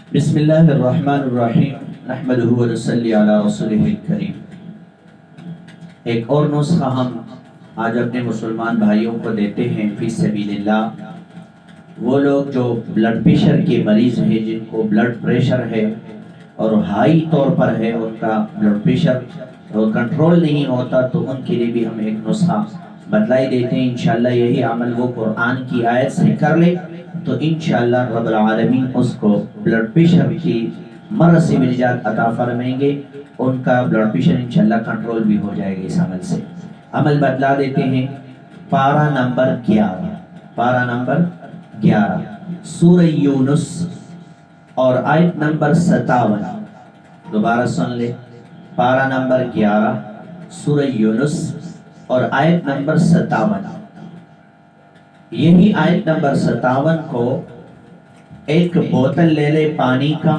بسم اللہ الرحمن الرحیم نحمدہ و نصلی علی رسولہ الکریم۔ ایک اور نسخہ ہم آج اپنے مسلمان بھائیوں کو دیتے ہیں فی سبیل اللہ۔ وہ لوگ جو بلڈ پریشر کے مریض ہیں، جن کو بلڈ پریشر ہے اور ہائی طور پر ہے، ان کا بلڈ پریشر کنٹرول نہیں ہوتا، تو ان کے لیے بھی ہم ایک نسخہ بتلائی دیتے ہیں۔ انشاءاللہ یہی عمل وہ قرآن کی آیت سے کر لے تو انشاءاللہ رب العالمین اس کو بلڈ پریشر کی مرض سے بھی نجات عطا فرمائیں گے، ان کا بلڈ پریشر انشاءاللہ کنٹرول بھی ہو جائے گا اس عمل سے۔ عمل بتلا دیتے ہیں۔ پارہ نمبر 11 سورہ یونس اور آیت نمبر 57۔ دوبارہ سن لے، پارہ نمبر 11 سورہ یونس اور آیت نمبر 57۔ یہی آیت نمبر 57 کو ایک بوتل لے لے پانی کا،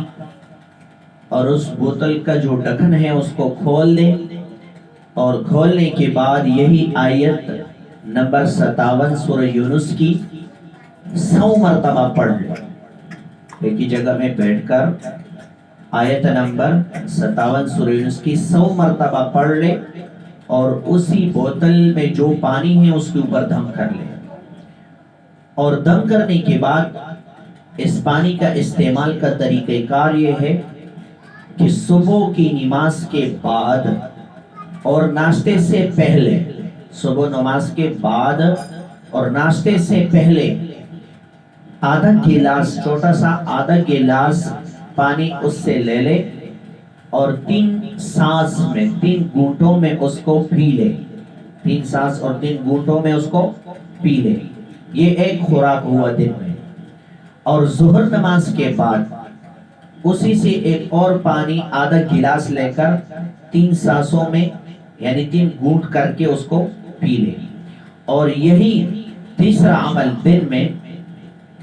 اور اس بوتل کا جو ڈھکن ہے اس کو کھول دے، اور کھولنے کے بعد یہی آیت نمبر 57 سورہ یونس کی 100 مرتبہ پڑھ لے۔ ایک ہی جگہ میں بیٹھ کر آیت نمبر 57 سورہ یونس کی 100 مرتبہ پڑھ لے، اور اسی بوتل میں جو پانی ہے اس کے اوپر دم کر لے، اور دم کرنے کے بعد اس پانی کا استعمال کا طریقہ کار یہ ہے کہ صبح کی نماز کے بعد اور ناشتے سے پہلے، صبح نماز کے بعد اور ناشتے سے پہلے آدھا گلاس، چھوٹا سا آدھا گلاس پانی اس سے لے لے، اور 3 سانس میں 3 گھونٹوں میں اس کو پی لے۔ 3 سانس اور 3 گھونٹوں میں اس کو پی لے۔ یہ ایک خوراک ہوا دن میں۔ اور ظہر نماز کے بعد اسی سے ایک اور پانی آدھا گلاس لے کر 3 سانسوں میں یعنی 3 گھونٹ کر کے اس کو پی لے۔ اور یہی تیسرا عمل دن میں،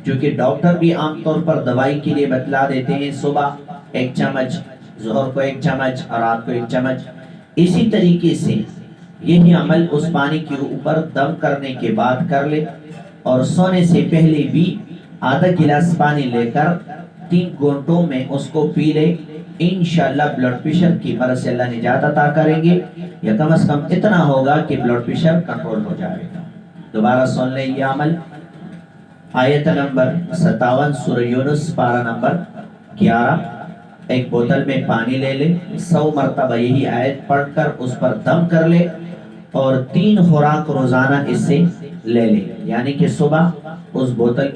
جو کہ ڈاکٹر بھی عام طور پر دوائی کے لیے بتلا دیتے ہیں، صبح 1 چمچ، ظہر کو 1 چمچ اور رات کو 1 چمچ۔ اسی طریقے سے یہی عمل اس پانی کے اوپر دم کرنے کے بعد کر لے، اور سونے سے پہلے بھی آدھا گلاس پانی لے کر 3 گھونٹوں میں اس کو پی لے۔ انشاءاللہ بلڈ پریشر کی مرض سے اللہ نجات عطا کریں گے، یا کم از کم اتنا ہوگا کہ بلڈ پریشر کنٹرول ہو جائے گا۔ دوبارہ سن لیں یہ عمل۔ آیت نمبر 57 سورہ یونس پارہ نمبر 11۔ ایک بوتل میں پانی لے لے، 100 مرتبہ یہی آیت پڑھ کر اس پر دم کر لے، اور 3 خوراک روزانہ اس سے لے لے، یعنی کہ صبح اس بوتل کی